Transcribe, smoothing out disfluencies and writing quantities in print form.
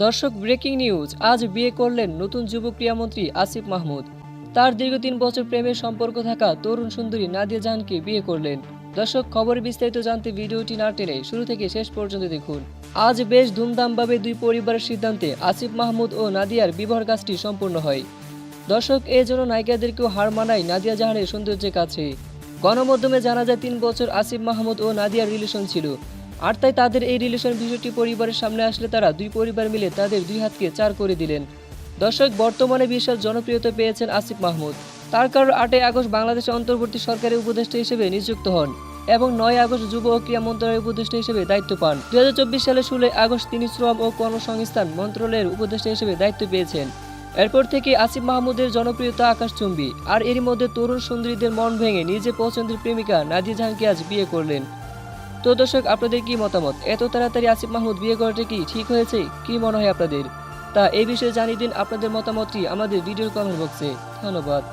দর্শক, breaking news. আজ বিয়ে করলেন নতুন যুব ক্রীড়ামন্ত্রী আসিফ মাহমুদ। তার দীর্ঘ 3 বছর প্রেমের সম্পর্ক থাকা তরুণ সুন্দরী নাদিয়া জাহানকে বিয়ে করলেন। দর্শক, খবরের বিস্তারিত জানতে ভিডিওটি না টেনে শুরু থেকে শেষ পর্যন্ত দেখুন। আজ বেশ ধুমধামভাবে দুই পরিবারের সিদ্ধান্তে আসিফ মাহমুদ ও নাদিয়ার বিবাহ কাজটি সম্পূর্ণ হয়। দর্শক, এর জন্য নায়িকাদেরকেও হার মানায় নাদিয়া জাহানের সৌন্দর্যের কাছে। গণমাধ্যমে জানা যায় 3 বছর আসিফ মাহমুদ ও নাদিয়ার রিলেশন ছিল। আর তাই তাদের এই রিলেশন বিষয়টি পরিবারের সামনে আসলে তারা দুই পরিবার মিলে তাদের 2 হাতকে 4 করে দিলেন। দর্শক, বর্তমানে বিশাল জনপ্রিয়তা পেয়েছেন আসিফ মাহমুদ। তার কারণ 8 আগস্ট বাংলাদেশের অন্তর্বর্তী সরকারের উপদেষ্টা হিসেবে নিযুক্ত হন এবং 9 আগস্ট যুব ও ক্রীড়া মন্ত্রণালয়ের উপদেষ্টা হিসেবে দায়িত্ব পান। 2024 সালের 16 আগস্ট তিনি শ্রম ও কর্মসংস্থান মন্ত্রণালয়ের উপদেষ্টা হিসেবে দায়িত্ব পেয়েছেন। এরপর থেকে আসিফ মাহমুদের জনপ্রিয়তা আকাশচুম্বী। আর এরই মধ্যে তরুণ সুন্দরীদের মন ভেঙে নিজে পছন্দের প্রেমিকা নাদিয়া জাহানকে আজ বিয়ে করলেন। তো দর্শক, আপনাদের কি মতামত? এত তাড়াতাড়ি আসিফ মাহমুদ বিয়ে করাটা কি ঠিক হয়েছে? কি মনে হয় আপনাদের? তা এই বিষয়ে জানিয়ে দিন আপনাদের মতামতটি আমাদের ভিডিওর কমেন্ট বক্সে। ধন্যবাদ।